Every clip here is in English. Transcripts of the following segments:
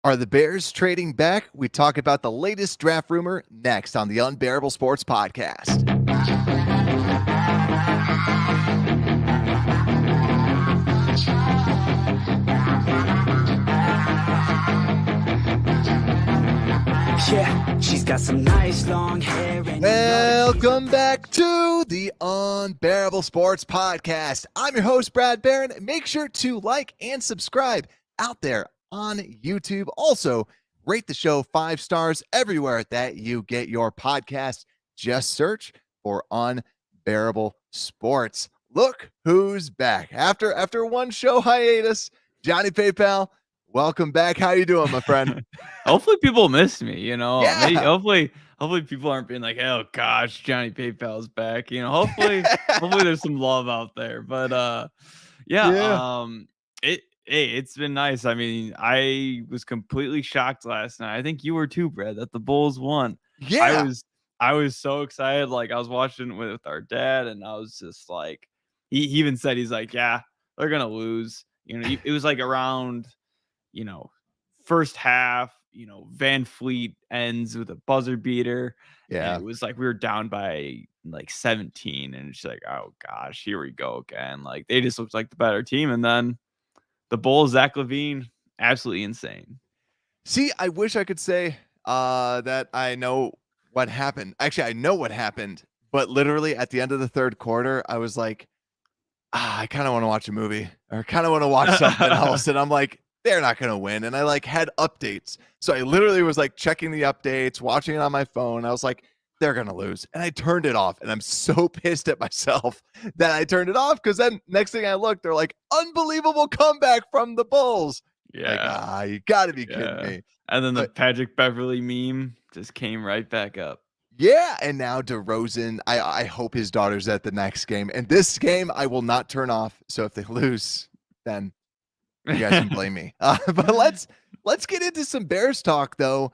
Are the Bears trading back? We talk about the latest draft rumor next on the Unbearable Sports Podcast. Yeah, she's got some nice long hair. Welcome back to the Unbearable Sports Podcast. I'm your host, Brad Barron. Make sure to like and subscribe out there on YouTube. Also, rate the show 5 stars everywhere that you get your podcast. Just search for Unbearable Sports. Look who's back. After one show hiatus, Johnny PayPal, welcome back. How you doing, my friend? Hopefully people missed me, Yeah. Maybe, hopefully people aren't being like, oh gosh, Johnny PayPal's back. Hopefully there's some love out there. But it's been nice. I mean, I was completely shocked last night. I think you were too, Brad, that the Bulls won. Yeah. I was so excited. Like, I was watching with our dad, and I was just like, he even said, he's like, yeah, they're gonna lose. It was like around, first half, Van Fleet ends with a buzzer beater. Yeah. And it was like we were down by like 17, and it's like, oh gosh, here we go again. Like, they just looked like the better team. And then the Bulls, Zach LaVine, absolutely insane. See, I wish I could say that I know what happened. Actually, I know what happened, but literally at the end of the third quarter, I was like, I kind of want to watch a movie or kind of want to watch something else. And I'm like, they're not going to win. And I had updates. So I literally was checking the updates, watching it on my phone. I was like, they're going to lose. And I turned it off. And I'm so pissed at myself that I turned it off, because then next thing I look, they're like, unbelievable comeback from the Bulls. Yeah. You got to be kidding me. And then the Patrick Beverly meme just came right back up. Yeah, and now DeRozan, I hope his daughter's at the next game. And this game, I will not turn off. So if they lose, then you guys can blame me. But let's get into some Bears talk, though.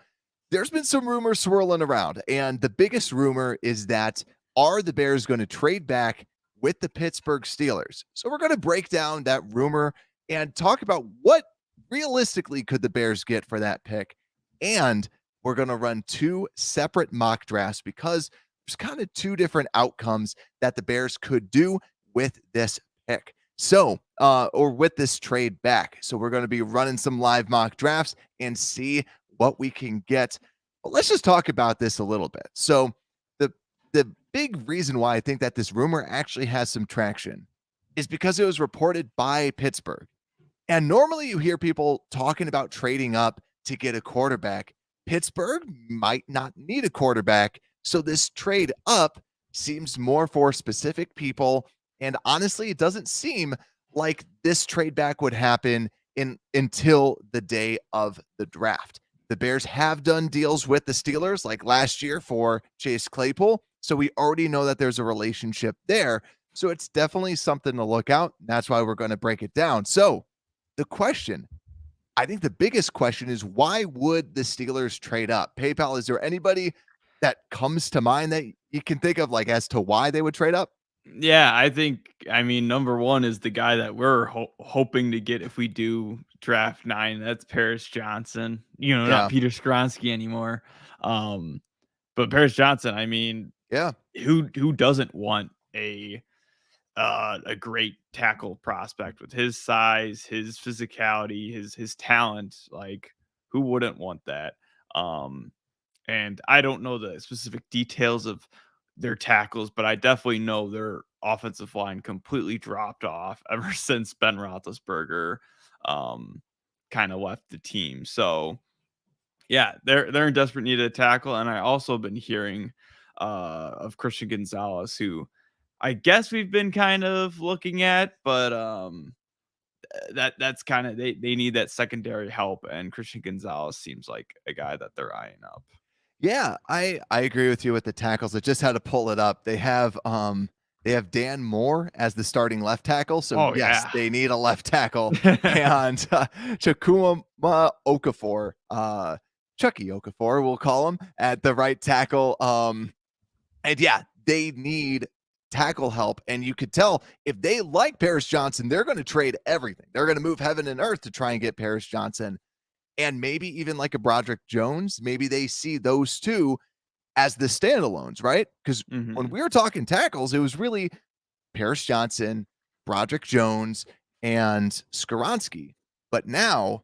There's been some rumors swirling around, and the biggest rumor is that, are the Bears going to trade back with the Pittsburgh Steelers? So we're going to break down that rumor and talk about what realistically could the Bears get for that pick. And we're going to run 2 separate mock drafts, because there's kind of 2 different outcomes that the Bears could do with this pick. So, or with this trade back. So we're going to be running some live mock drafts and see what we can get. But let's just talk about this a little bit. So the big reason why I think that this rumor actually has some traction is because it was reported by Pittsburgh. And normally you hear people talking about trading up to get a quarterback. Pittsburgh might not need a quarterback. So this trade up seems more for specific people. And honestly, it doesn't seem like this trade back would happen until the day of the draft. The Bears have done deals with the Steelers, like last year, for Chase Claypool. So we already know that there's a relationship there. So it's definitely something to look out. That's why we're going to break it down. So the question, I think the biggest question, is why would the Steelers trade up? PayPal, is there anybody that comes to mind that you can think of as to why they would trade up? Yeah, I mean, number one is the guy that we're hoping to get if we do draft 9. That's Paris Johnson. Not Peter Skronsky anymore. But Paris Johnson, I mean, yeah, who doesn't want a great tackle prospect with his size, his physicality, his talent? Like, who wouldn't want that? And I don't know the specific details of their tackles, but I definitely know their offensive line completely dropped off ever since Ben Roethlisberger kind of left the team. So yeah, they're in desperate need of a tackle. And I also been hearing of Christian Gonzalez, who I guess we've been kind of looking at, but that's kind of, they need that secondary help, and Christian Gonzalez seems like a guy that they're eyeing up. Yeah, I agree with you with the tackles. I just had to pull it up. They have Dan Moore as the starting left tackle. So yes, they need a left tackle. And Chukwuma Okafor, Chucky Okafor, we'll call him, at the right tackle. And yeah, they need tackle help. And you could tell, if they like Paris Johnson, they're going to trade everything. They're going to move heaven and earth to try and get Paris Johnson. and maybe even like a Broderick Jones. Maybe they see those two as the standalones, right? Because when Mhm. we were talking tackles, it was really Paris Johnson, Broderick Jones, and Skoronski. But now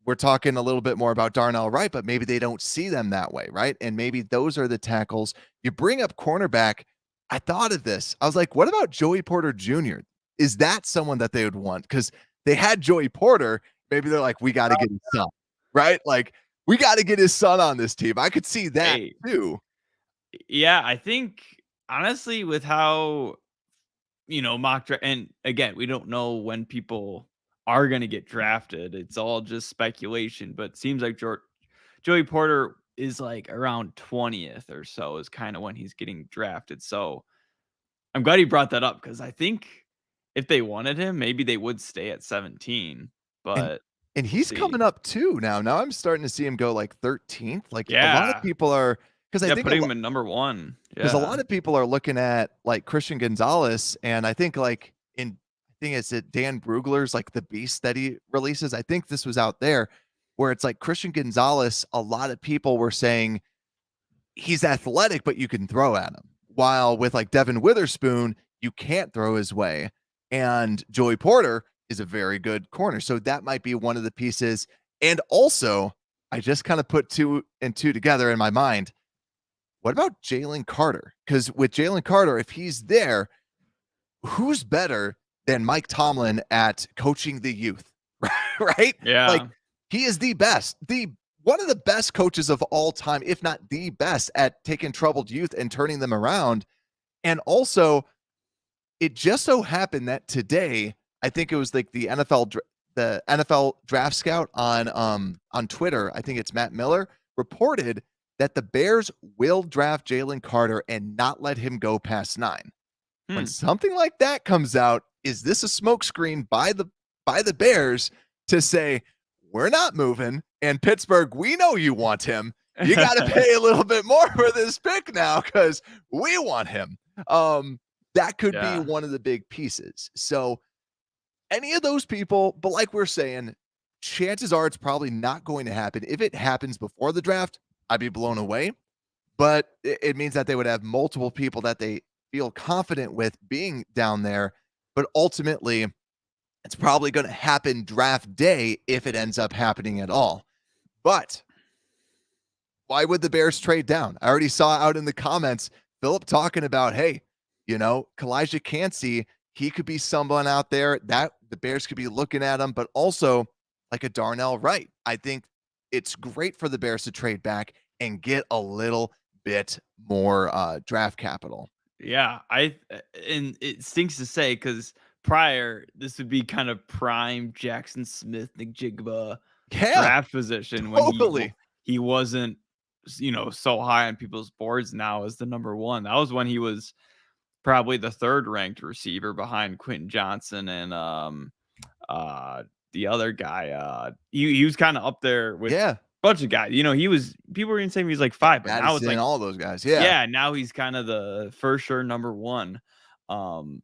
we're talking a little bit more about Darnell Wright, but maybe they don't see them that way, right? And maybe those are the tackles. You bring up cornerback. I thought of this. I was like, what about Joey Porter Jr.? Is that someone that they would want? Because they had Joey Porter. Maybe they're like, we got to get his son, right? Like, we got to get his son on this team. I could see that Hey, too. yeah, I think honestly with how, mock draft, and again, we don't know when people are gonna get drafted. It's all just speculation, but it seems like Joey Porter is like around 20th or so is kind of when he's getting drafted. So I'm glad he brought that up because I think if they wanted him, maybe they would stay at 17. And But and we'll he's see. coming up too now. Now I'm starting to see him go like 13th. Like a lot of Yeah. people are because I Yeah, think putting him in number one. because a Yeah. lot of people are looking at like Christian Gonzalez, and I think like I think it's at Dan Brugler's like the Beast that he releases. I think this was out there where it's like Christian Gonzalez. A lot of people were saying he's athletic, but you can throw at him. While with like Devin Witherspoon, you can't throw his way, and Joey Porter is a very good corner. So that might be one of the pieces. And also, I just kind of put two and two together in my mind. What about Jalen Carter? Because with Jalen Carter, if he's there, who's better than Mike Tomlin at coaching the youth? Right? Like Yeah. he is the best, the one of the best coaches of all time, if not the best at taking troubled youth and turning them around. And also, it just so happened that today, I think it was like the NFL draft scout on Twitter, I think it's Matt Miller, reported that the Bears will draft Jalen Carter and not let him go past 9. When Hmm. something like that comes out, is this a smokescreen by the Bears to say, we're not moving, and Pittsburgh, we know you want him. You got to pay a little bit more for this pick now because we want him. That could be Yeah. one of the big pieces. So any of those people, but like we're saying, chances are it's probably not going to happen. If it happens before the draft, I'd be blown away. But it means that they would have multiple people that they feel confident with being down there. But ultimately, it's probably going to happen draft day if it ends up happening at all. But why would the Bears trade down? I already saw out in the comments Philip talking about, hey, Kalijah Cansey, he could be someone out there that the Bears could be looking at him, but also like a Darnell Wright. I think it's great for the Bears to trade back and get a little bit more draft capital. Yeah, and it stinks to say because prior this would be kind of prime Jackson Smith, Nick Jigba Yeah, draft position when totally. he wasn't so high on people's boards now as the number one. That was when he was probably the third ranked receiver behind Quentin Johnson and the other guy. He was kind of up there with a Yeah. bunch of guys. People were even saying he was like five, but now it's Madison, like all those guys. Yeah. yeah, now he's kind of the for sure number one. Um,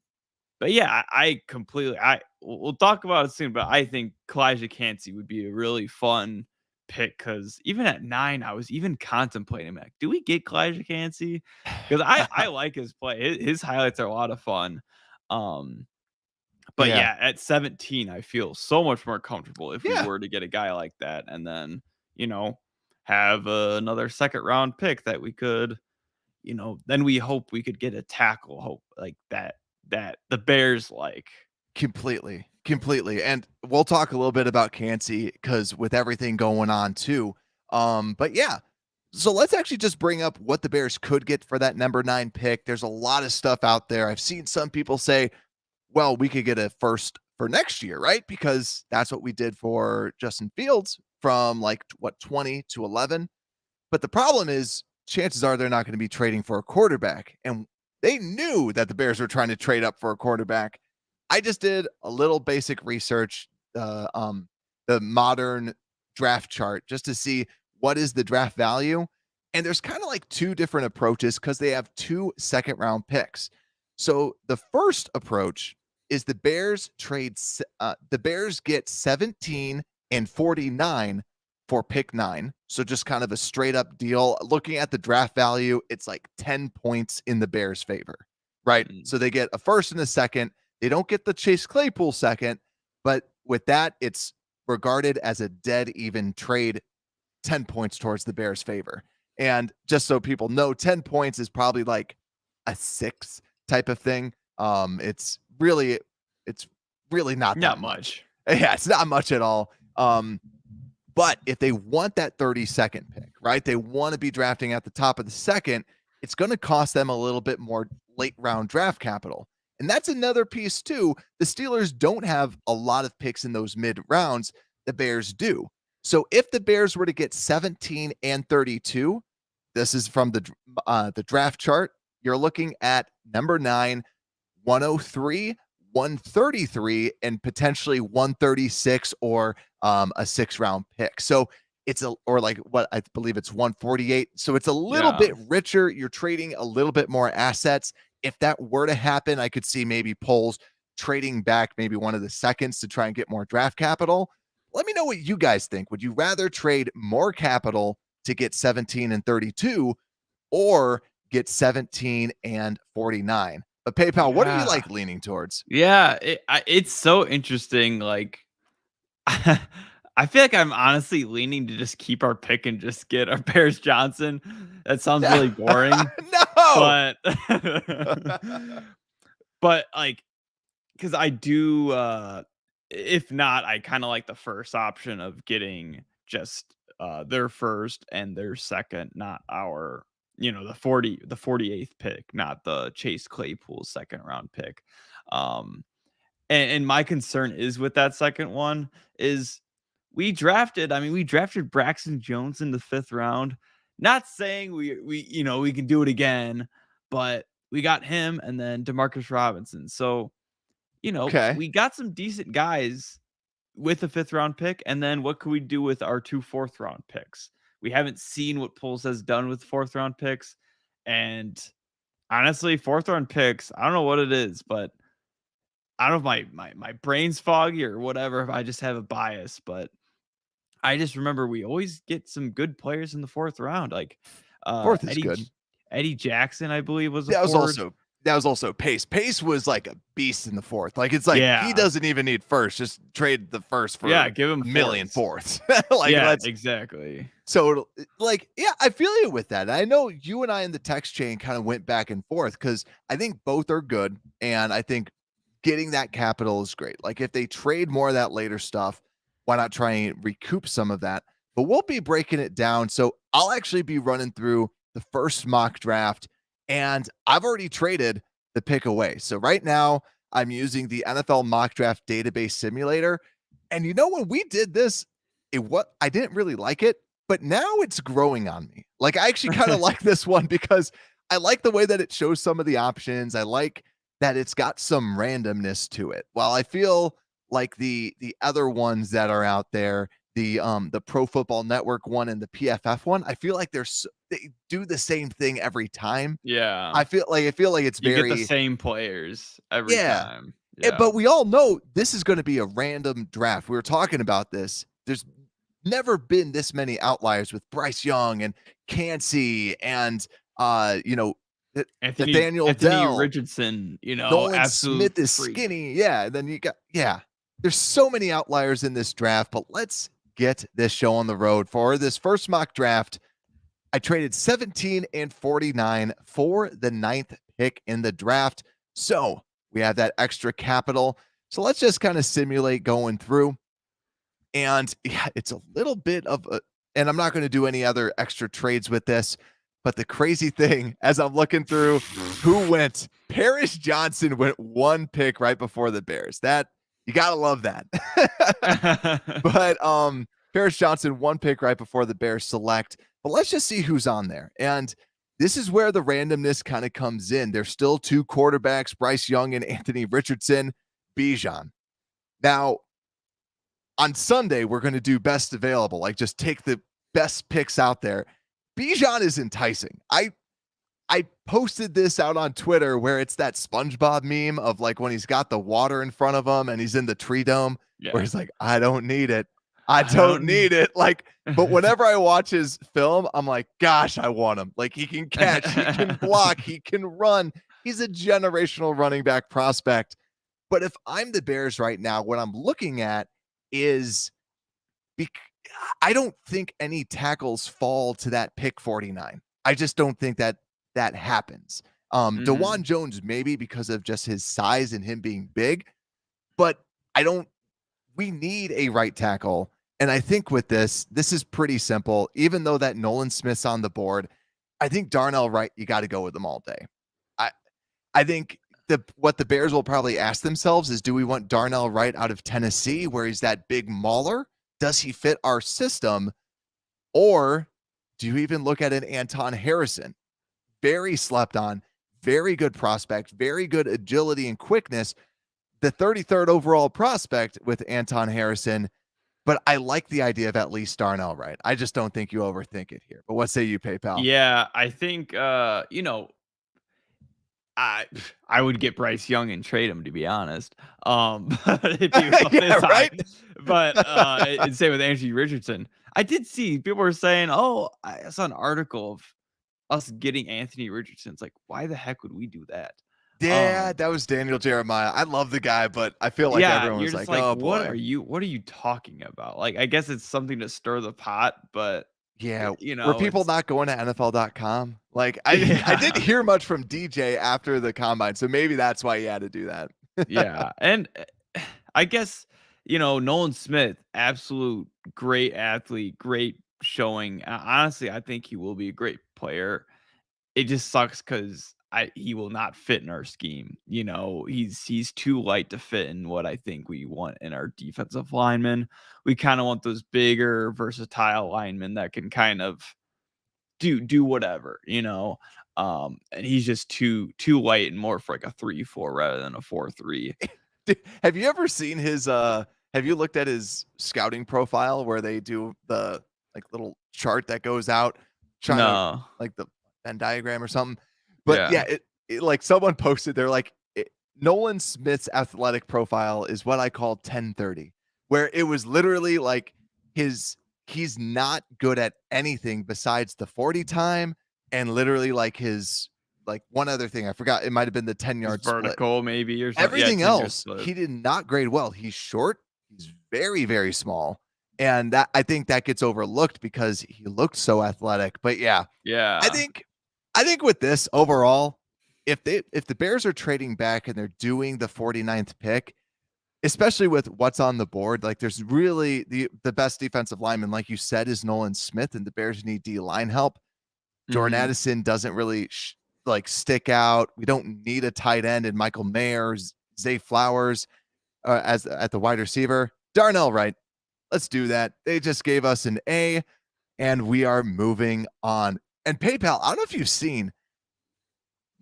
but yeah, I completely we'll talk about it soon, but I think Kalijah Cansey would be a really fun pick because even at 9, I was even contemplating like, do we get Kalijah Cansey? Because I like his play. His highlights are a lot of fun. Um, but Yeah. yeah, at 17, I feel so much more comfortable if we Yeah. were to get a guy like that, and then have another second round pick that we could then we hope we could get a tackle, hope like that the Bears like. Completely, completely. And we'll talk a little bit about Cansey because with everything going on too. But yeah, so let's actually just bring up what the Bears could get for that number 9 pick. There's a lot of stuff out there. I've seen some people say, well, we could get a first for next year, right? Because that's what we did for Justin Fields from like what 20 to 11. But the problem is, chances are they're not going to be trading for a quarterback. And they knew that the Bears were trying to trade up for a quarterback. I just did a little basic research, the modern draft chart, just to see what is the draft value. And there's kind of like two different approaches because they have 2 second round picks. So the first approach is the Bears get 17 and 49 for pick 9. So just kind of a straight up deal. Looking at the draft value, it's like 10 points in the Bears' favor, right? So they get a first and a second. They don't get the Chase Claypool second, but with that, it's regarded as a dead even trade, 10 points towards the Bears' favor. And just so people know, 10 points is probably like a 6 type of thing. It's really not that much. Yeah, it's not much at all. But if they want that 32nd pick, right? They want to be drafting at the top of the second, it's going to cost them a little bit more late round draft capital. And that's another piece too. The Steelers don't have a lot of picks in those mid rounds. The Bears do. So if the Bears were to get 17 and 32, this is from the draft chart, you're looking at number 9, 103, 133, and potentially 136 or a 6-round pick. So it's I believe it's 148. So it's a little bit richer. You're trading a little bit more assets. If that were to happen, I could see maybe polls trading back maybe one of the seconds to try and get more draft capital. Let me know what you guys think. Would you rather trade more capital to get 17 and 32 or get 17 and 49? But PayPal, what are you like leaning towards? Yeah, it's so interesting. Like, I feel like I'm honestly leaning to just keep our pick and just get our Bears Johnson. That sounds really boring. No, but like, because I do. If not, I kind of like the first option of getting just their first and their second, not our, the 48th pick, not the Chase Claypool second round pick. And my concern is with that second one is we drafted Braxton Jones in the 5th round. Not saying we can do it again, but we got him and then DeMarcus Robinson. So, okay. we got some decent guys with a 5th round pick. And then what could we do with our 2 4th round picks? We haven't seen what Poles has done with 4th round picks. And honestly, 4th round picks, I don't know what it is, but I don't know if my brain's foggy or whatever, if I just have a bias, but I just remember we always get some good players in the 4th round. Like 4th is good. Eddie Jackson, I believe, was that was also Pace. Pace was like a beast in the 4th. Like it's like he doesn't even need first. Just trade the first for give him a million fourths. Exactly. So I feel you with that. I know you and I in the text chain kind of went back and forth because I think both are good, and I think getting that capital is great. Like if they trade more of that later stuff, why not try and recoup some of that? But we'll be breaking it down. So I'll actually be running through the first mock draft, and I've already traded the pick away. So right now I'm using the NFL mock draft database simulator. And when we did this, I didn't really like it, but now it's growing on me. Like I actually kind of like this one because I like the way that it shows some of the options. I like that it's got some randomness to it. While I feel like the other ones that are out there, the Pro Football Network one and the PFF one, I feel like they do the same thing every time. Yeah. I feel like it's you get the same players every time. Yeah. But we all know this is going to be a random draft. We were talking about this. There's never been this many outliers with Bryce Young and Cansey and Nathaniel Dell, Richardson, Nolan Smith is skinny. Yeah. And then you got, there's so many outliers in this draft, but let's get this show on the road. For this first mock draft, I traded 17 and 49 for the 9th pick in the draft. So we have that extra capital. So let's just kind of simulate going through. And it's a little bit of and I'm not going to do any other extra trades with this. But the crazy thing, as I'm looking through who went, Paris Johnson went 1 pick right before the Bears. That you gotta love that. But Paris Johnson 1 pick right before the Bears select. But let's just see who's on there. And this is where the randomness kind of comes in. There's still 2 quarterbacks, Bryce Young and Anthony Richardson. Bijan. Now, on Sunday, we're going to do best available. Like just take the best picks out there. Bijan is enticing. I posted this out on Twitter where it's that SpongeBob meme of like when he's got the water in front of him and he's in the tree dome where he's like, I don't need it. I don't need it. Like, but whenever I watch his film, I'm like, gosh, I want him. Like, he can catch, he can block, he can run. He's a generational running back prospect. But if I'm the Bears right now, what I'm looking at is I don't think any tackles fall to that pick 49. I just don't think that happens. DeJuan Jones, maybe because of just his size and him being big, but we need a right tackle. And I think with this is pretty simple. Even though that Nolan Smith's on the board, I think Darnell Wright, you got to go with them all day. I think what the Bears will probably ask themselves is, do we want Darnell Wright out of Tennessee where he's that big mauler? Does he fit our system? Or do you even look at an Anton Harrison? Very slept on, very good prospect, very good agility and quickness. The 33rd overall prospect with Anton Harrison, but I like the idea of at least Darnell Wright. I just don't think you overthink it here. But what say you, PayPal? Yeah, I think I would get Bryce Young and trade him, to be honest. If he was Yeah, this high. right? But and same with Anthony Richardson. I did see people were saying, "Oh, I saw an article of us getting Anthony Richardson." It's like, why the heck would we do that? Yeah, that was Daniel Jeremiah. I love the guy, but I feel like everyone was you're like, just "Oh what boy." are you talking about? Like, I guess it's something to stir the pot, but Yeah, you were know, people it's not going to NFL.com? Like, I didn't hear much from DJ after the combine, so maybe that's why he had to do that. yeah, and I guess Nolan Smith, absolute great athlete, great showing. Honestly, I think he will be a great player. It just sucks because he will not fit in our scheme. He's too light to fit in what I think we want in our defensive linemen. We kind of want those bigger, versatile linemen that can kind of do whatever. And he's just too light and more for like a 3-4 rather than a 4-3. Have you ever seen his have you looked at his scouting profile where they do the like little chart that goes out trying to No. like the Venn diagram or something? But Yeah. yeah, it like someone posted, they're like, Nolan Smith's athletic profile is what I call 1030, where it was literally like he's not good at anything besides the 40 time and literally like his like one other thing I forgot, it might have been the 10-yard split. Vertical maybe or something. Everything 10-yard else, split. he did not grade well. He's short. He's very, very small. And that I think that gets overlooked because he looked so athletic. But yeah, Yeah. I think with this overall, if the Bears are trading back and they're doing the 49th pick, especially with what's on the board, like there's really the best defensive lineman, like you said, is Nolan Smith, and the Bears need D-line help. Jordan Addison doesn't really like stick out. We don't need a tight end in Michael Mayer, Zay Flowers as at the wide receiver. Darnell Wright, let's do that. They just gave us an A, and we are moving on. And PayPal, I don't know if you've seen,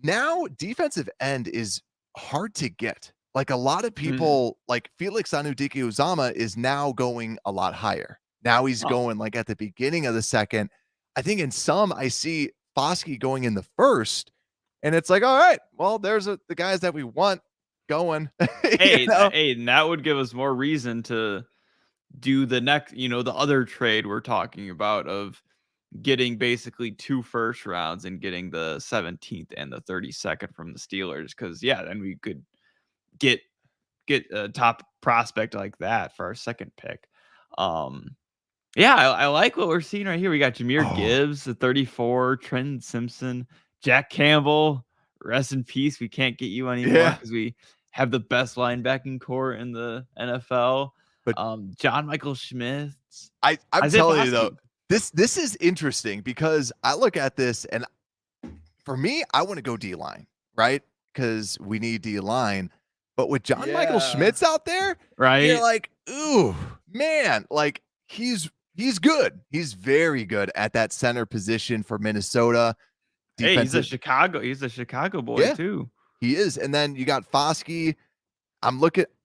now defensive end is hard to get. Like a lot of people, like Felix Anudike-Uzomah is now going a lot higher. Now he's going like at the beginning of the second. I think in some I see Foskey going in the first, and it's like, all right, well, there's the guys that we want going. Hey, and that would give us more reason to do the next, the other trade we're talking about of getting basically 2 first rounds and getting the 17th and the 32nd from the Steelers. Cause then we could get a top prospect like that for our second pick. Yeah, I like what we're seeing right here. We got Jahmyr Gibbs, the 34, Trenton Simpson, Jack Campbell. Rest in peace. We can't get you anymore because we have the best linebacking core in the NFL. But John Michael Schmitz. I'm telling you though, this is interesting because I look at this and for me, I want to go D-line, right? Because we need D-line. But with John Michael Schmitz out there, right? You're like, ooh, man, like he's good. He's very good at that center position for Minnesota. Hey, he's a Chicago boy too. He is. And then you got Foskey.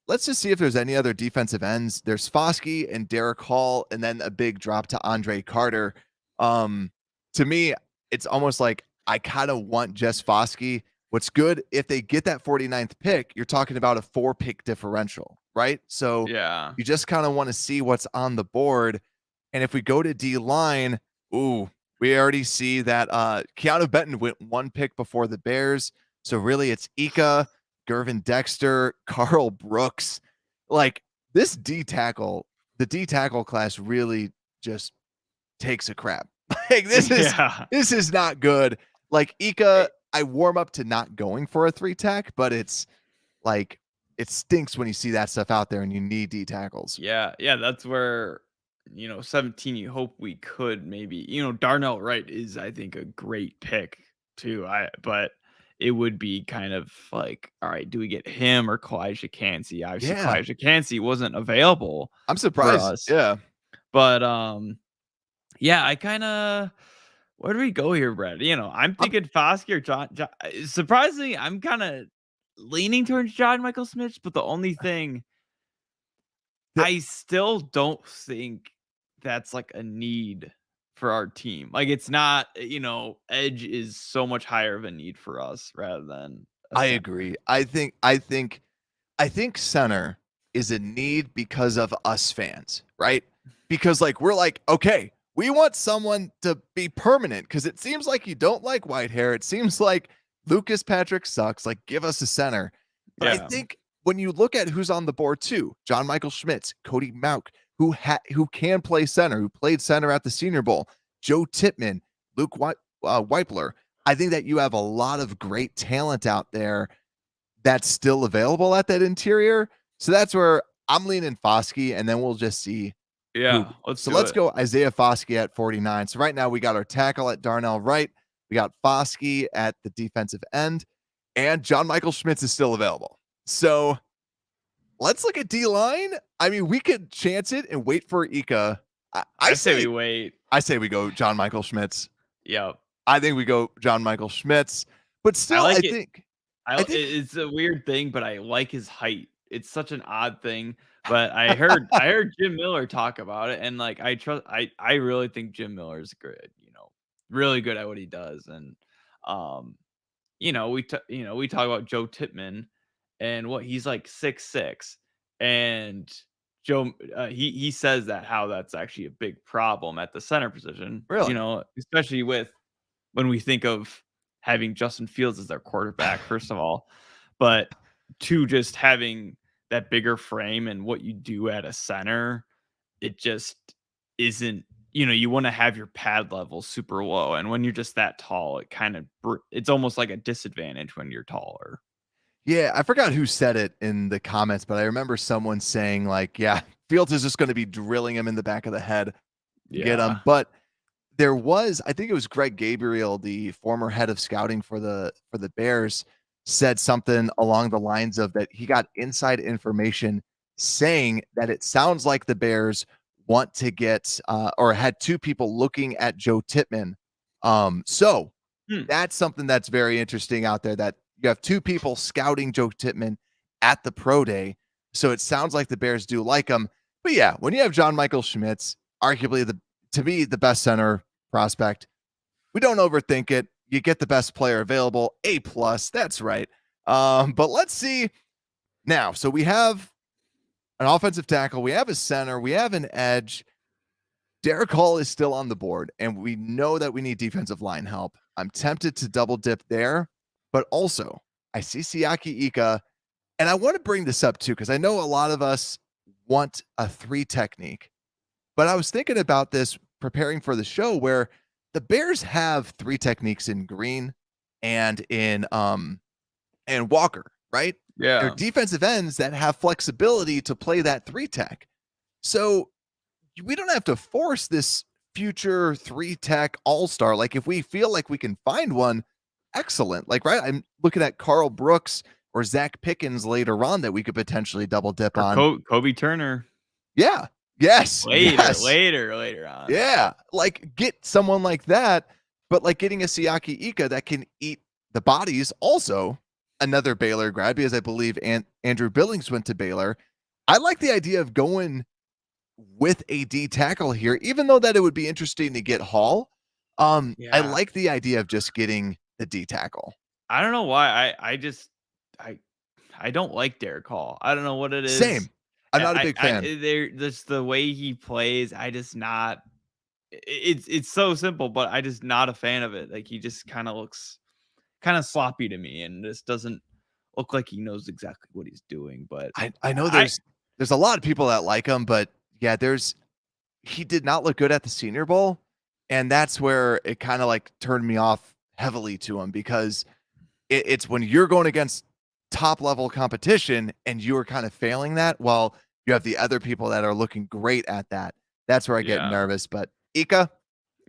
Let's just see if there's any other defensive ends. There's Foskey and Derek Hall, and then a big drop to Andre Carter. To me, it's almost like I kind of want just Foskey What's good, if they get that 49th pick, you're talking about a 4-pick differential, right? So Yeah. you just kind of want to see what's on the board. And if we go to D-line, ooh, we already see that Keanu Benton went 1 pick before the Bears. So really it's Ika, Gervin Dexter, Carl Brooks. Like this the D tackle class really just takes a crap. Like this Yeah. is not good. Like Ika, I warm up to not going for a 3-tech, but it's like it stinks when you see that stuff out there and you need D tackles. Yeah, that's where 17. You hope we could maybe. Darnell Wright is, I think, a great pick too. But it would be kind of like, all right, do we get him or Kalijah Cansey? Obviously, Yeah, Kalijah Cansey wasn't available I'm for surprised. us, Yeah. but yeah, I kind of. Where do we go here, Brad? I'm I'm thinking Foskey or John. Surprisingly, I'm kind of leaning towards John Michael Smith, but the only thing the I still don't think that's like a need for our team. Like it's not, edge is so much higher of a need for us rather than a I center. agree. I think center is a need because of us fans, right? Because like we're like, okay, we want someone to be permanent because it seems like you don't like white hair. It seems like Lucas Patrick sucks. Like, give us a center. But I Yeah. think when you look at who's on the board too, John Michael Schmitz, Cody Mauk, who can play center, who played center at the Senior Bowl, Joe Tippmann, Weipler. I think that you have a lot of great talent out there that's still available at that interior. So that's where I'm leaning Foskey, and then we'll just see who. Yeah. Let's So do let's it. go Isaiah Foskey at 49. So right now we got our tackle at Darnell Wright. We got Foskey at the defensive end, and John Michael Schmitz is still available. So let's look at D-line. I mean, we could chance it and wait for Ika. I say we wait. I say we go John Michael Schmitz. Yep. I think we go John Michael Schmitz. But I still, like I it. think It's a weird thing, but I like his height. It's such an odd thing, but I heard Jim Miller talk about it, and like I really think Jim Miller is good. Really good at what he does, and um, we talk about Joe Tippmann, and what he's like 6'6", and Joe he says that how that's actually a big problem at the center position. really. Especially with when we think of having Justin Fields as their quarterback, first of all, but two, just having that bigger frame and what you do at a center, it just isn't, you want to have your pad level super low. And when you're just that tall, it's almost like a disadvantage when you're taller. Yeah, I forgot who said it in the comments, but I remember someone saying like, yeah, Fields is just going to be drilling him in the back of the head to get him. Yeah. But there was, I think it was Greg Gabriel, the former head of scouting for the Bears, said something along the lines of that he got inside information saying that it sounds like the Bears want to get or had 2 people looking at Joe Tippmann. So Hmm. that's something that's very interesting out there, that you have 2 people scouting Joe Tippmann at the pro day. So it sounds like the Bears do like him. But yeah, when you have John Michael Schmitz, arguably to me, the best center prospect, we don't overthink it. You get the best player available, A+, that's right. But let's see now. So we have an offensive tackle, we have a center, we have an edge. Derek Hall is still on the board, and we know that we need defensive line help. I'm tempted to double dip there, but also I see Siaki Ika, and I want to bring this up too, because I know a lot of us want a 3 technique, but I was thinking about this preparing for the show, where the Bears have 3 techniques in Green and in and Walker, right? They're Yeah. defensive ends that have flexibility to play that 3-tech. So we don't have to force this future 3-tech all-star. Like if we feel like we can find one, excellent. Like, right, I'm looking at Carl Brooks or Zach Pickens later on that we could potentially double dip Or on. Kobe Turner. Yeah. Yes. Yes. Later on. Yeah. Like get someone like that, but like getting a Siaki Ika that can eat the bodies. Also, another Baylor grad, because I believe Andrew Billings went to Baylor. I like the idea of going with a D tackle here, even though that it would be interesting to get Hall. I Yeah. like the idea of just getting the D tackle. I don't know why. I I don't like Derek Hall. I don't know what it is. Same. I'm not a big fan. There just the way he plays, I just not it's so simple, but I just not a fan of it. Like he just kind of looks kind of sloppy to me and just doesn't look like he knows exactly what he's doing. But I know I there's a lot of people that like him, but yeah, he did not look good at the Senior Bowl, and that's where it kind of like turned me off heavily to him because it's when you're going against top level competition and you are kind of failing that while you have the other people that are looking great at that. That's where I get yeah. nervous. But Ika,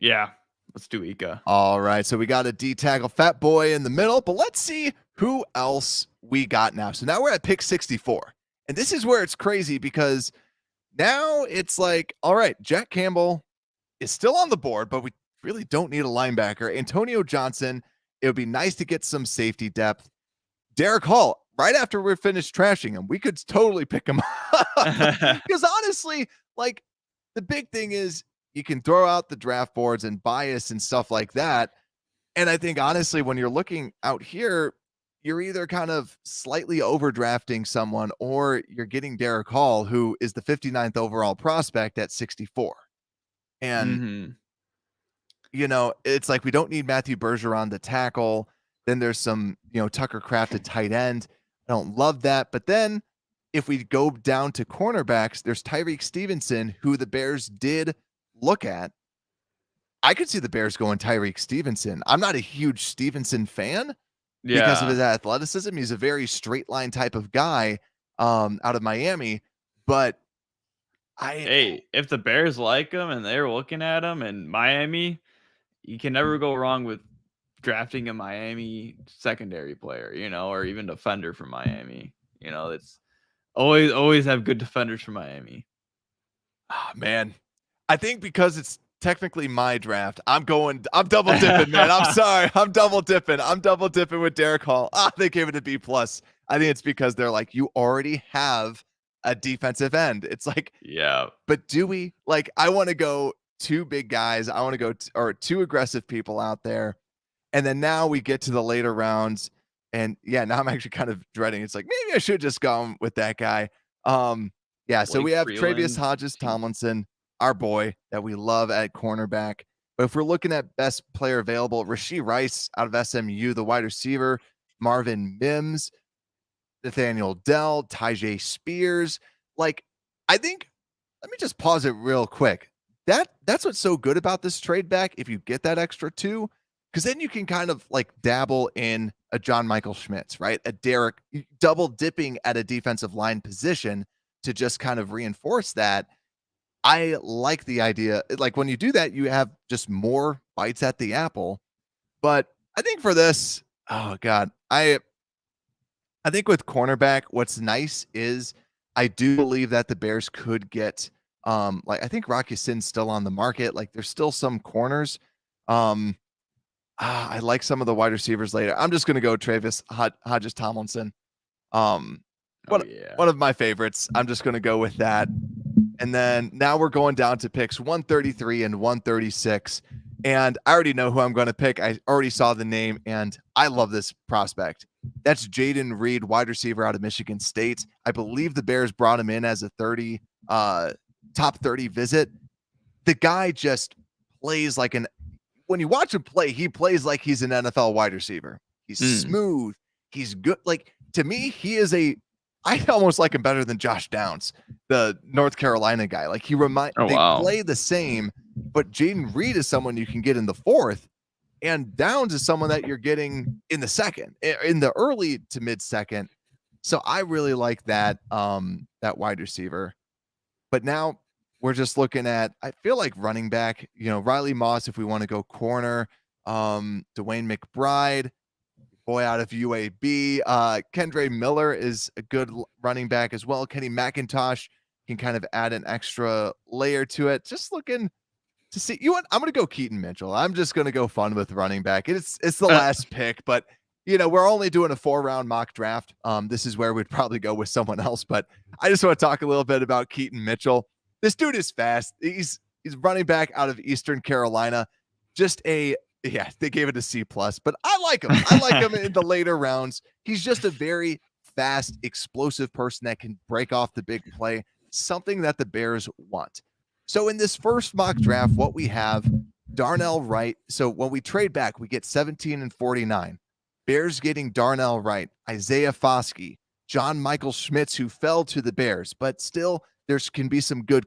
Yeah. Let's do Ika. all right. So we got a D tackle fat boy in the middle, but let's see who else we got now. So now we're at pick 64. And this is where it's crazy because now it's like, all right, Jack Campbell is still on the board, but we really don't need a linebacker. Antonio Johnson, it would be nice to get some safety depth. Derek Hall, right after we're finished trashing him, we could totally pick him up. Because honestly, like the big thing is you can throw out the draft boards and bias and stuff like that. And I think honestly, when you're looking out here, you're either kind of slightly overdrafting someone or you're getting Derek Hall, who is the 59th overall prospect at 64. And Mhm. it's like we don't need Matthew Bergeron the tackle. Then there's some, Tucker Kraft at tight end. I don't love that. But then if we go down to cornerbacks, there's Tyreek Stevenson, who the Bears did look at. I could see the Bears going Tyreek Stevenson. I'm not a huge Stevenson fan because of his athleticism. He's a very straight line type of guy out of Miami. But Hey, if the Bears like him and they're looking at him in Miami, you can never go wrong with drafting a Miami secondary player, or even defender from Miami. It's always have good defenders from Miami. Oh, man, I think because it's technically my draft, I'm double dipping, man. I'm sorry. I'm double dipping with Derek Hall. They gave it a B+. I think it's because they're like, you already have a defensive end. It's like, Yeah. but do we? Like, I want to go two big guys. I want to go or two aggressive people out there. And then now we get to the later rounds. And yeah, now I'm actually kind of dreading. It's like, maybe I should just go with that guy. Yeah, so Blake we have Freeland. Travius Hodges Tomlinson, our boy that we love at cornerback. But if we're looking at best player available, Rashee Rice out of SMU, the wide receiver, Marvin Mims, Nathaniel Dell, Tyjae Spears. Like, I think, let me just pause it real quick. That's what's so good about this trade back. If you get that extra two, because then you can kind of like dabble in a John Michael Schmitz, right? A Derek, double dipping at a defensive line position to just kind of reinforce that. I like the idea. Like when you do that, you have just more bites at the apple. But I think for this, oh God, I think with cornerback, what's nice is I do believe that the Bears could get like I think Rocky Sin's still on the market. Like there's still some corners. I like some of the wide receivers later. I'm just gonna go Travis Hodges Tomlinson. One of my favorites. I'm just gonna go with that. And then now we're going down to picks 133 and 136. And I already know who I'm going to pick. I already saw the name, and I love this prospect. That's Jaden Reed, wide receiver out of Michigan State. I believe the Bears brought him in as a top 30 visit. The guy just plays like when you watch him play, he plays like he's an NFL wide receiver. He's smooth. He's good. Like to me, he is I almost like him better than Josh Downs, the North Carolina guy. Like they play the same, but Jaden Reed is someone you can get in the fourth, and Downs is someone that you're getting in the second, in the early to mid second. So I really like that wide receiver. But now we're just looking at, I feel like running back, Riley Moss, if we want to go corner, Dwayne McBride, boy out of UAB. Kendre Miller is a good running back as well. Kenny McIntosh can kind of add an extra layer to it. Just looking to see. I'm going to go Keaton Mitchell. I'm just going to go fun with running back. It's the last pick, but we're only doing a 4-round mock draft. This is where we'd probably go with someone else, but I just want to talk a little bit about Keaton Mitchell. This dude is fast. He's running back out of Eastern Carolina. Just a Yeah, they gave it a C plus, but I like him. I like him in the later rounds. He's just a very fast, explosive person that can break off the big play, something that the Bears want. So in this first mock draft, what we have, Darnell Wright. So when we trade back, we get 17 and 49. Bears getting Darnell Wright, Isaiah Foskey, John Michael Schmitz, who fell to the Bears, but still there can be some good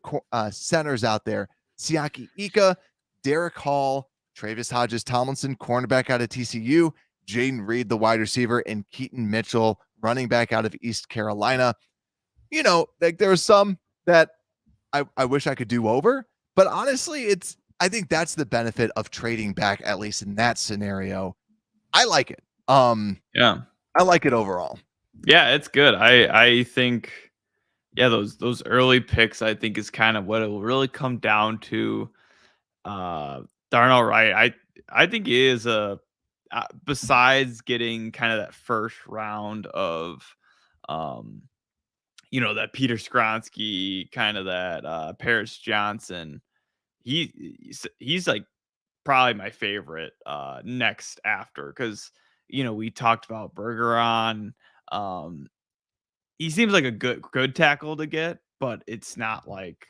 centers out there. Siaki Ika, Derek Hall, Travis Hodges Tomlinson, cornerback out of TCU, Jaden Reed, the wide receiver, and Keaton Mitchell, running back out of East Carolina. You know, like there are some that I wish I could do over, but honestly, I think that's the benefit of trading back, at least in that scenario. I like it. Yeah, I like it overall. Yeah, it's good. I think, yeah, those early picks, I think, is kind of what it will really come down to. Darnell Wright, I think he is besides getting kind of that first round of, that Peter Skronsky, kind of that Paris Johnson. He's like probably my favorite next after, because we talked about Bergeron. He seems like a good tackle to get, but it's not like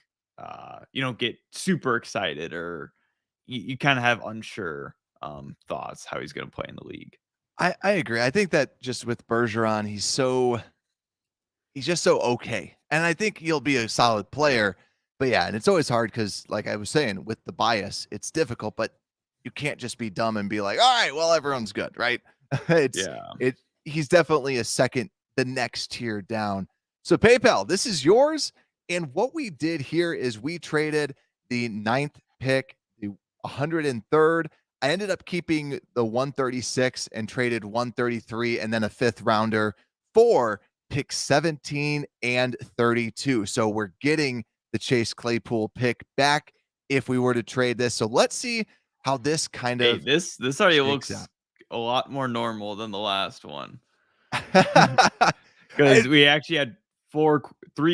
you don't get super excited, or you kind of have unsure thoughts how he's going to play in the league. I agree. I think that just with Bergeron, he's just so okay. And I think he'll be a solid player. But yeah, and it's always hard because, like I was saying, with the bias, it's difficult, but you can't just be dumb and be like, all right, well, everyone's good, right? He's definitely the next tier down. So PayPal, this is yours. And what we did here is we traded the 9th pick, the 103rd. I ended up keeping the 136 and traded 133 and then a 5th rounder for pick 17 and 32. So we're getting the Chase Claypool pick back if we were to trade this. So let's see how this kind of this already looks a lot more normal than the last one. Because we actually had 3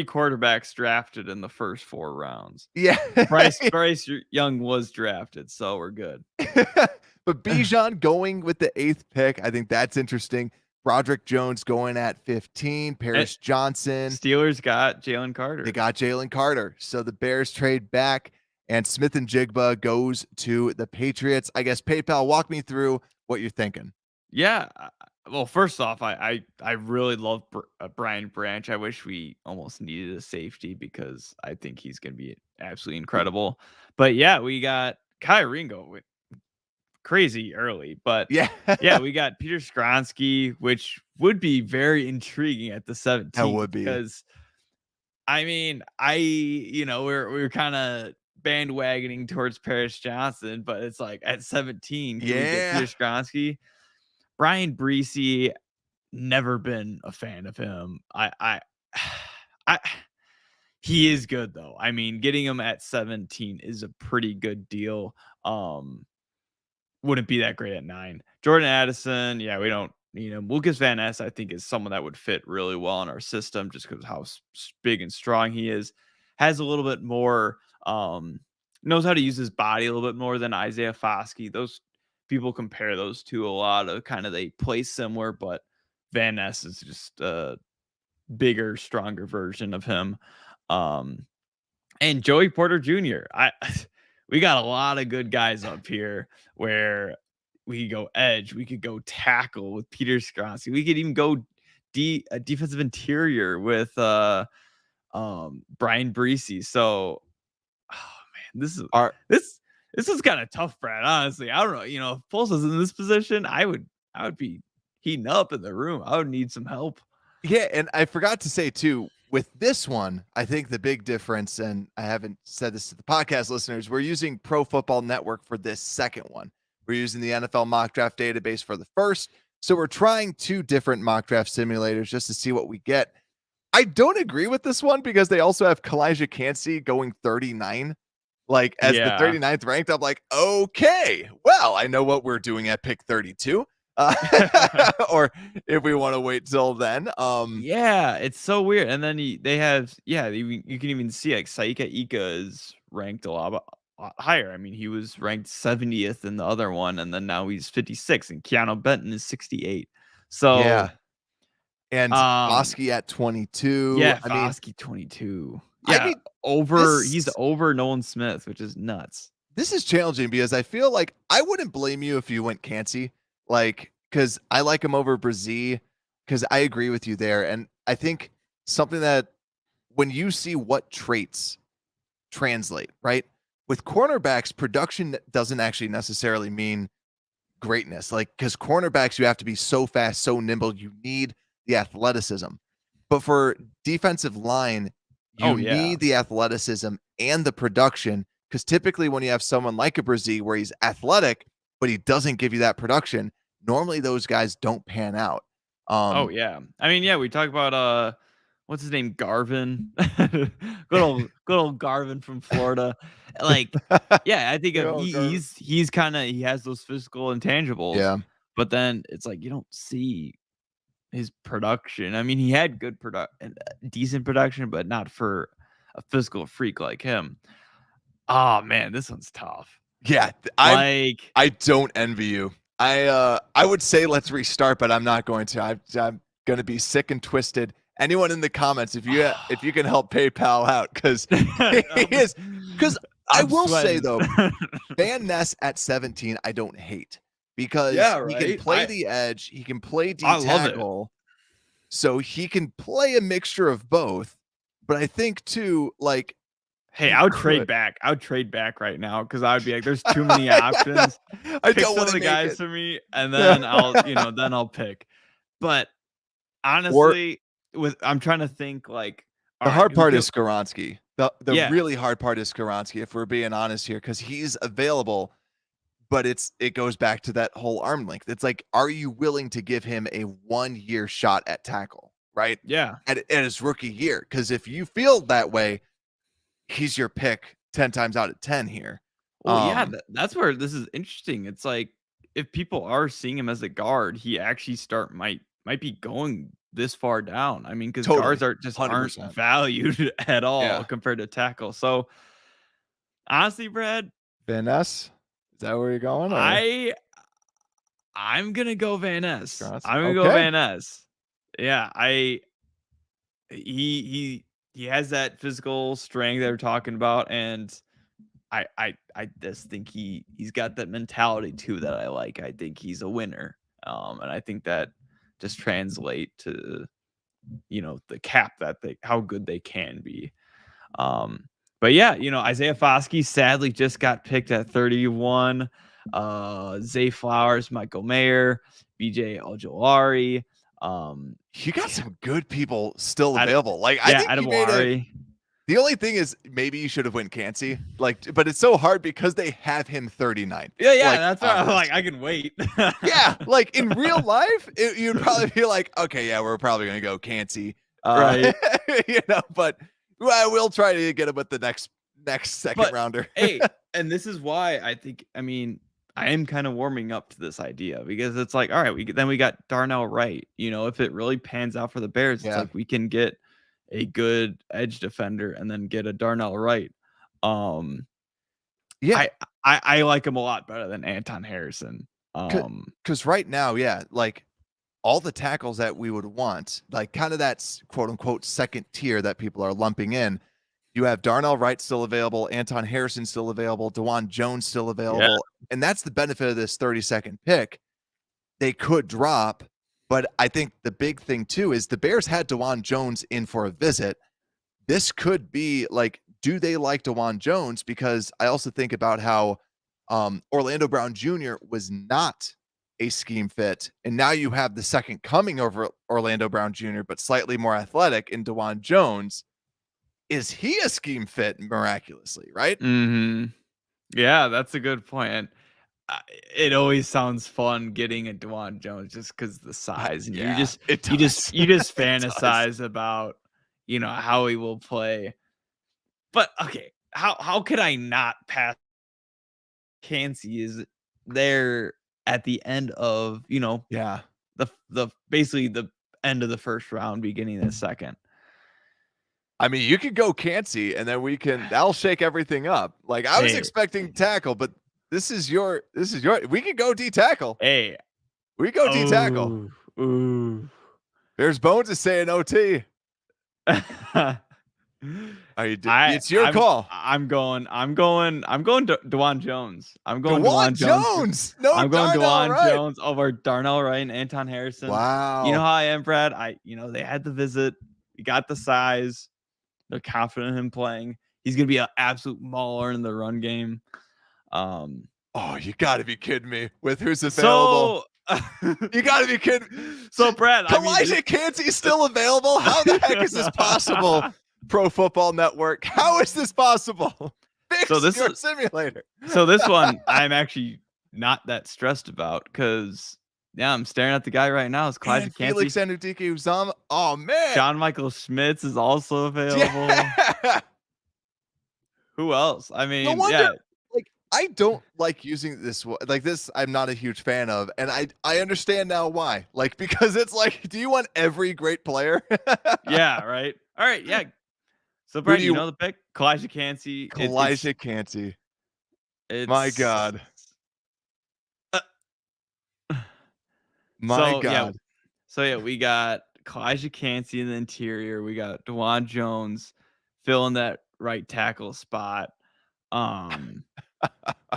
quarterbacks drafted in the first 4 rounds. Yeah. Bryce Young was drafted, so we're good. But Bijan going with the 8th pick, I think that's interesting. Broderick Jones going at 15. Paris Johnson. Steelers got Jalen Carter. They got Jalen Carter. So the Bears trade back, and Smith and Jigba goes to the Patriots. I guess PayPal, walk me through what you're thinking. Yeah. Well, first off, I really love Brian Branch. I wish we almost needed a safety because I think he's going to be absolutely incredible. But yeah, we got Kai Ringo crazy early. But yeah, we got Peter Skronsky, which would be very intriguing at the 17th. That would be, because I mean, we're kind of bandwagoning towards Paris Johnson, but it's like at 17, can we get Peter Skronsky? Brian Breesy, never been a fan of him. He is good though. I mean, getting him at 17 is a pretty good deal. Wouldn't be that great at 9. Jordan Addison, yeah, we don't need him. Lucas Van Ness, I think, is someone that would fit really well in our system just because of how big and strong he is. Has a little bit more, knows how to use his body a little bit more than Isaiah Foskey. Those people compare those two a lot of kind of, they play similar, but Van Ness is just a bigger, stronger version of him. And Joey Porter Jr. We got a lot of good guys up here where we could go edge, we could go tackle with Peter Skronsky, we could even go defensive interior with Brian Breesy. So, man, this is kind of tough, Brad. Honestly, I don't know. If Pulse was in this position, I would be heating up in the room. I would need some help. Yeah, and I forgot to say too, with this one, I think the big difference, and I haven't said this to the podcast listeners, we're using Pro Football Network for this second one. We're using the NFL mock draft database for the first. So we're trying 2 different mock draft simulators just to see what we get. I don't agree with this one because they also have Kalijah Cansey going 39, like as the 39th ranked. I'm like, okay, well, I know what we're doing at pick 32. Or if we want to wait till then. Yeah, it's so weird. And then they have, you can even see like Saika Ika is ranked a lot higher. I mean, he was ranked 70th in the other one, and then now he's 56, and Keanu Benton is 68. So, Yeah. And um, Foskey at 22. yeah, I mean, Foskey 22. I Yeah, mean, he's this over Nolan Smith, which is nuts. this is challenging because I feel like I wouldn't blame you if you went Cansey, like, because I like him over Brzee, because I agree with you there. And I think something that when you see what traits translate, right? With cornerbacks, production doesn't actually necessarily mean greatness. Like, because cornerbacks, you have to be so fast, so nimble. You need the athleticism. But for defensive line, Oh you yeah. need the athleticism and the production. Because typically, when you have someone like a Brzee where he's athletic, but he doesn't give you that production, normally those guys don't pan out. Oh Um, yeah. I mean, yeah, we talk about what's his name? Garvin. Good old Garvin from Florida. Like, yeah, I think of Oh, Garvin. he's kind of he has those physical intangibles, Yeah, but then it's like you don't see his production. I mean, he had good decent production, but not for a physical freak like him. Oh man, this one's tough. yeah. Like, I don't envy you. I would say let's restart, but I'm not going to. I'm going to be sick and twisted. Anyone in the comments, if you can help PayPal out, because he is. Because I I'm will say sweating. though, Van Ness at 17, I don't hate because Yeah, he can right? play the edge, he can play D I love it. tackle, so he can play a mixture of both. But I think too, like Hey, he I would trade could. back. I would trade back right now because I would be like, "There's too many options. I Pick don't some want of to the make guys it. for me, and Yeah. then I'll pick." But Or honestly, I'm trying to think like, all the right, hard part is Skoronski. The yeah. really hard part is Skoronski, if we're being honest here, because he's available, but it goes back to that whole arm length. It's like, are you willing to give him a 1-year shot at tackle, right? Yeah. At his rookie year. Because if you feel that way, he's your pick 10 times out of 10 here. Well, yeah, that's where this is interesting. It's like if people are seeing him as a guard, he actually might be going this far down. I mean, because guards Totally. aren't 100%. valued at all Yeah. compared to tackle. So honestly, Brad, Van Ness? Is that where you're going? Or I I'm gonna go Van Ness. Skoronski? I'm gonna go Okay. Van Ness. Yeah, he has that physical strength that we're talking about, and I just think he's got that mentality too that I like. I think he's a winner. And I think that just translate to the cap that they how good they can be. But yeah, Isaiah Foskey sadly just got picked at 31. Zay Flowers, Michael Mayer, BJ Ojolari. You got some good people still Ad, available. Like, I yeah, think you made a Adewari. the only thing is maybe you should have went Cansey, like, but it's so hard because they have him 39. Yeah, Like, that's why on I'm this. like, I can wait. Yeah, like in real life, you'd probably be like, okay, yeah, we're probably gonna go Cansey. Right. But well, we'll try to get him with the next second But rounder. hey, and this is why I mean, I am kind of warming up to this idea because it's like, all right, we got Darnell Wright. If it really pans out for the Bears, it's Yeah. like we can get a good edge defender and then get a Darnell Wright. Um, Yeah, I like him a lot better than Anton Harrison. because right now, yeah, like all the tackles that we would want, like kind of that quote unquote second tier that people are lumping in. You have Darnell Wright still available, Anton Harrison still available, DeJuan Jones still Yeah. available. And that's the benefit of this 32nd pick. They could drop, but I think the big thing too is the Bears had DeJuan Jones in for a visit. This could be like, do they like DeJuan Jones? Because I also think about how Orlando Brown Jr. was not a scheme fit. And now you have the second coming over Orlando Brown Jr., but slightly more athletic in DeJuan Jones. Is he a scheme fit miraculously, right? Mm-hmm. Yeah, that's a good point. And it always sounds fun getting a DeJuan Jones just because the size, and Yeah, it you does. just It does. fantasize about how he will play. But okay, how could I not pass? Cansey is there at the end of Yeah. the basically the end of the first round, beginning of the second. I mean, you could go Cansey, and then that'll shake everything up. Like I was Hey. expecting tackle, but this is your. We could go D tackle. Hey. We go D tackle. Ooh. There's Bones is saying OT. Are you? It's your call. I'm going DeJuan Jones. I'm going DeJuan DeJuan Jones. No, I'm going Darnell DeJuan Wright. Jones over Darnell Wright and Anton Harrison. Wow. You know how I am, Brad. They had the visit. We got the size. They're confident in him playing. He's gonna be an absolute mauler in the run game. Oh, you got to be kidding me with who's available. You got to be kidding. So, Brad, Elijah Cansey's still available. How the heck is this possible? Pro Football Network. How is this possible? Fix your simulator. So this one, I'm actually not that stressed about because I'm staring at the guy right now. It's Elijah Cansey. Felix Anudike-Uzomah. Oh man. John Michael Schmitz is also available. Yeah. Who else? I mean, No wonder, like I don't like using this like this. I'm not a huge fan of, and I understand now why. Like because it's like, do you want every great player? Yeah. Right. All right. Yeah. So, Brad, you know the pick? Elijah Cansey. Elijah Cansey. My God. My God. So we got Elijah Cansey in the interior. We got DeJuan Jones filling that right tackle spot. And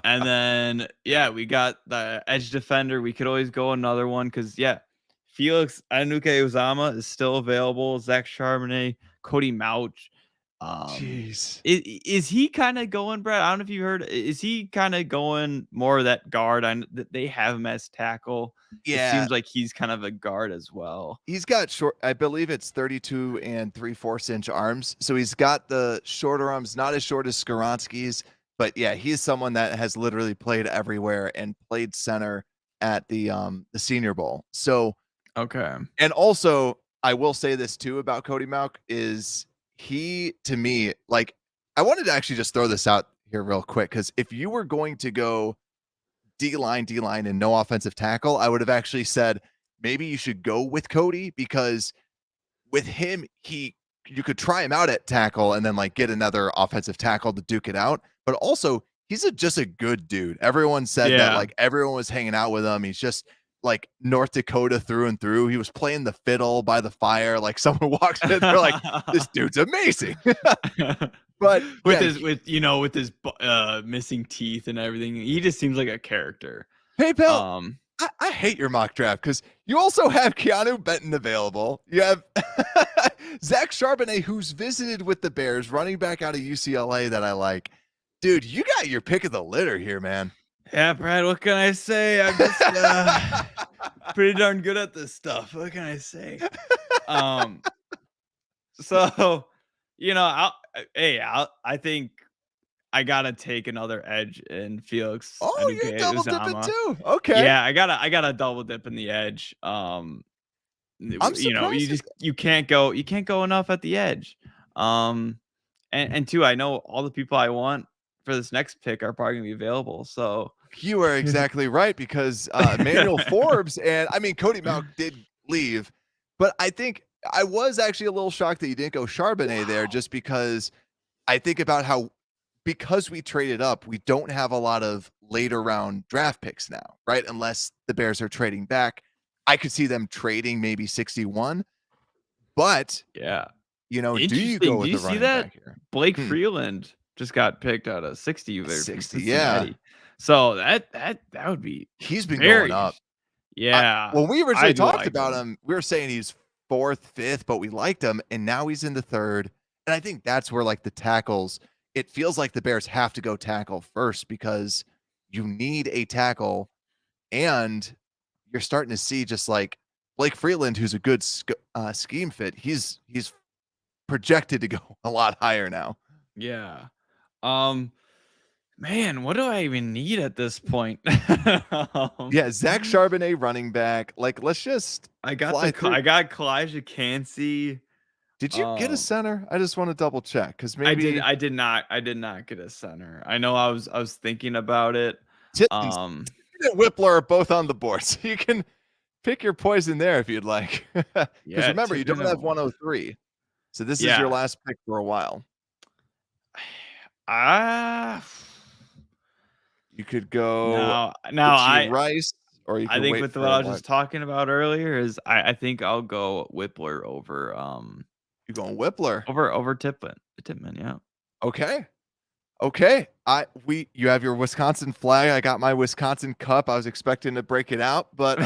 then we got the edge defender. We could always go another one because Felix Anudike-Uzomah is still available. Zach Charbonnet, Cody Mouch. Jeez. Is he kind of going, Brad? I don't know if you heard. Is he kind of going more of that guard? They have him as tackle. Yeah, it seems like he's kind of a guard as well. He's got short. I believe it's 32 and 3/4 inch arms. So he's got the shorter arms, not as short as Skoronski's, but yeah, he's someone that has literally played everywhere and played center at the Senior Bowl. So okay, and also I will say this too about Cody Mauch is. He, to me, like, I wanted to actually just throw this out here real quick because if you were going to go D-line, and no offensive tackle, I would have actually said maybe you should go with Cody because with him, you could try him out at tackle and then like get another offensive tackle to duke it out. But also, he's just a good dude. Everyone said that, like, everyone was hanging out with him. He's just like North Dakota through and through. He was playing the fiddle by the fire. Like someone walks in, they're like, "This dude's amazing." But with his missing teeth and everything, he just seems like a character. Hey, pal, I hate your mock draft because you also have Keanu Benton available. You have Zach Charbonnet, who's visited with the Bears, running back out of UCLA that I like. Dude, you got your pick of the litter here, man. Yeah, Brad, what can I say? I'm just pretty darn good at this stuff. What can I say? So, I think I gotta take another edge in Felix. Oh, you're double dipping too. Okay. Yeah, I gotta double dip in the edge. I'm surprised. You can't go enough at the edge. And two, I know all the people I want for this next pick are probably gonna be available. So you are exactly right because Emmanuel Forbes and Cody Mauch did leave, but I think I was actually a little shocked that you didn't go Charbonnet there just because I think about because we traded up, we don't have a lot of later round draft picks now, right? Unless the Bears are trading back. I could see them trading maybe 61, but do you go with the running back here? Blake Freeland just got picked out of 60. 60, yeah. So that would be. He's been going up. Yeah. When we originally talked about him, we were saying he's 4th, 5th, but we liked him, and now he's in the 3rd. And I think that's where like the tackles. It feels like the Bears have to go tackle first because you need a tackle, and you're starting to see just like Blake Freeland, who's a good scheme fit. He's projected to go a lot higher now. Yeah. Man, what do I even need at this point? Zach Charbonnet running back. Like, let's just. I got Elijah Cansey. Did you get a center? I just want to double check because maybe I did not get a center. I know I was thinking about it. Tippins and Whippler are both on the board, so you can pick your poison there if you'd like. Because remember, you don't have 103. So this is your Yeah. last pick for a while. Ah, You could go no, Richie Rice, or you I could think wait with what I for was what? just talking about earlier is I think I'll go Whippler You going Whippler? over Tippmann, yeah. Okay. Okay. You have your Wisconsin flag. I got my Wisconsin cup. I was expecting to break it out, but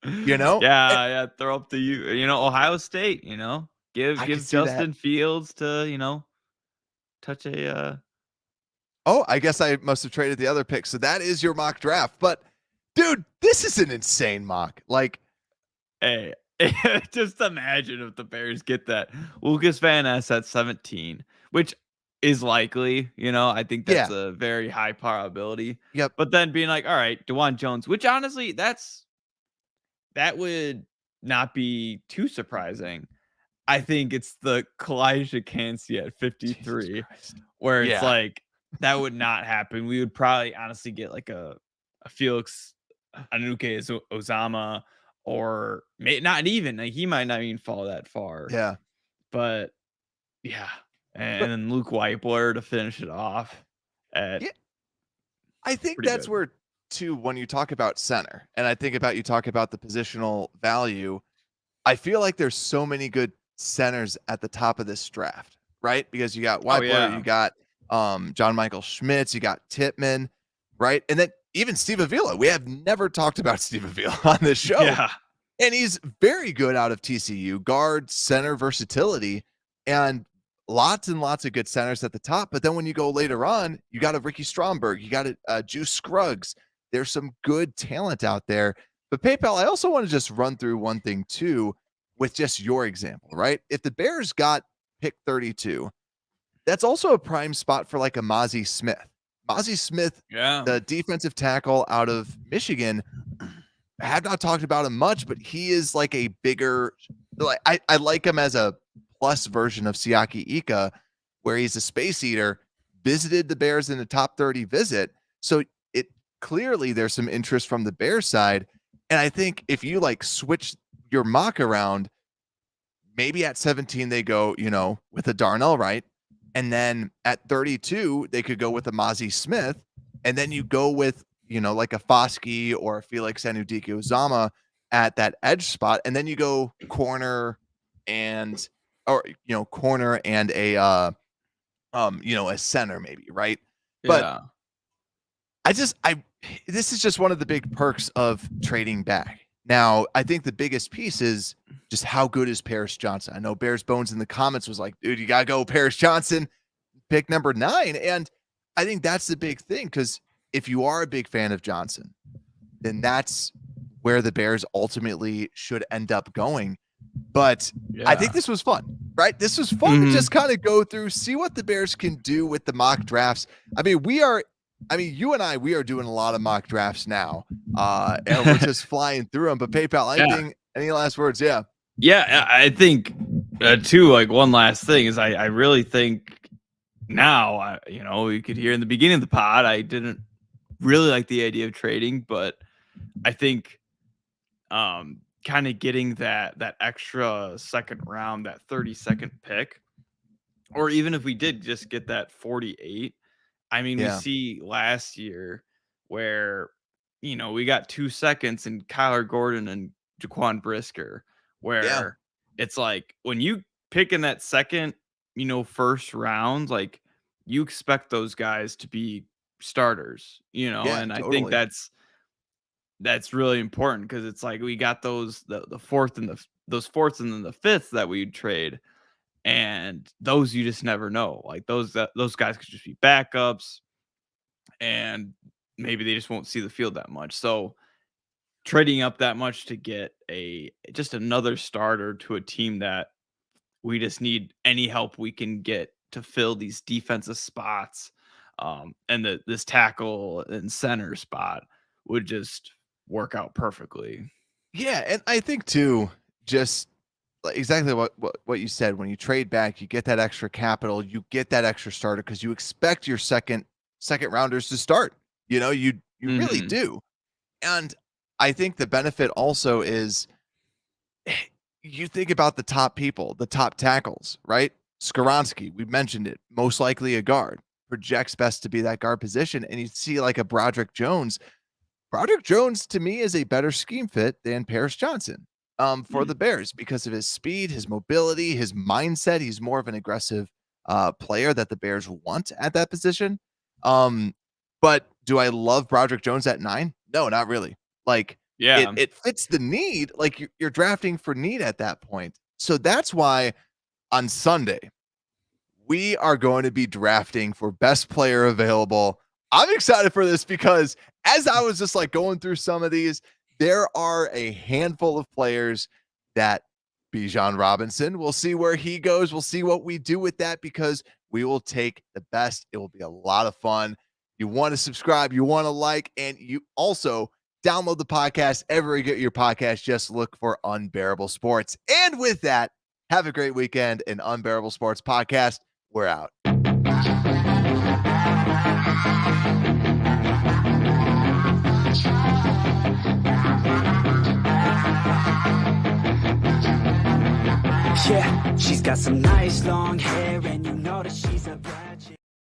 you know, Yeah, throw up the Ohio State, I could give see that. Justin Fields to, touch Oh, I guess I must have traded the other pick. So that is your mock draft. But dude, this is an insane mock. Like, hey, just imagine if the Bears get that Lucas Van Ness at 17, which is likely, I think that's yeah. a very high probability. Yep. But then being like, all right, DeJuan Jones, which honestly, that would not be too surprising. I think it's the Kalijah Kancey at Jesus 53, Christ. where it's Yeah. like that would not happen. We would probably honestly get like a Felix Anuke Ozama, or not even like, he might not even fall that far. Yeah. But yeah, and But then Luke Whitebler to finish it off at yeah, I think pretty that's good. where too, when you talk about center, and I think about you talk about the positional value, I feel like there's so many good centers at the top of this draft, right? Because you got Oh Weipler, you yeah, got John Michael Schmitz, you got Tippmann, right? And then even Steve Avila. We have never talked about Steve Avila on this show. yeah, And he's very good out of TCU, guard, center versatility, and lots of good centers at the top. But then when you go later on, you got a Ricky Stromberg, you got a Juice Scruggs. There's some good talent out there. But PayPal, I also want to just run through one thing too, with just your example, right? If the Bears got pick 32, that's also a prime spot for like a Mozzie Smith. Mozzie Smith, yeah, the defensive tackle out of Michigan, I have not talked about him much, but he is like a bigger, like I like him as a plus version of Siaki Ika, where he's a space eater, visited the Bears in the top 30 visit. So it clearly there's some interest from the Bears side. And I think if you like switch your mock around, maybe at 17 they go, with a Darnell Wright. And then at 32, they could go with a Mozzie Smith. And then you go with, like a Foskey or a Felix Anudike Uzama at that edge spot. And then you go corner and a a center maybe, right? But yeah. this is just one of the big perks of trading back. Now, I think the biggest piece is just how good is Paris Johnson. I know Bears Bones in the comments was like, dude, you got to go Paris Johnson, pick number 9. And I think that's the big thing, because if you are a big fan of Johnson, then that's where the Bears ultimately should end up going. But I think this was fun, right? This was fun to just kind of go through, see what the Bears can do with the mock drafts. You and I, we are doing a lot of mock drafts now, and we're just flying through them. But PayPal, any last words? Yeah. Yeah, I think too. Like one last thing is, I really think now, you could hear in the beginning of the pod, I didn't really like the idea of trading, but I think kind of getting that extra second round, that 32nd pick, or even if we did just get that 48. I mean, we see last year where, we got 2 seconds in Kyler Gordon and Jaquan Brisker, where it's like when you pick in that second, first round, like you expect those guys to be starters, and I think Totally. that's really important, because it's like we got the fourth and those fourths and then the fifth that we'd trade. And those you just never know. Like those guys could just be backups, and maybe they just won't see the field that much. So trading up that much to get just another starter to a team that we just need any help we can get to fill these defensive spots, and this tackle and center spot would just work out perfectly. Yeah, and I think too, just like exactly what you said. When you trade back, you get that extra capital, you get that extra starter, because you expect your second rounders to start. You really do. And I think the benefit also is, you think about the top people, the top tackles, right? Skoronski, we mentioned it, most likely a guard, projects best to be that guard position. And you see like a Broderick Jones. Broderick Jones to me is a better scheme fit than Paris Johnson for the Bears because of his speed, his mobility, his mindset. He's more of an aggressive player that the Bears want at that position. But do I love Broderick Jones at 9? No, not really. Like, Yeah. it fits the need. Like you're drafting for need at that point. So that's why on Sunday, we are going to be drafting for best player available. I'm excited for this because as I was just like going through some of these, there are a handful of players that Bijan Robinson, we'll see where he goes. We'll see what we do with that because we will take the best. It will be a lot of fun. You want to subscribe, you want to like, and you also download the podcast everywhere you get your podcast. Just look for Unbearable Sports. And with that, have a great weekend. And Unbearable Sports Podcast, we're out. Yeah, she's got some nice long hair and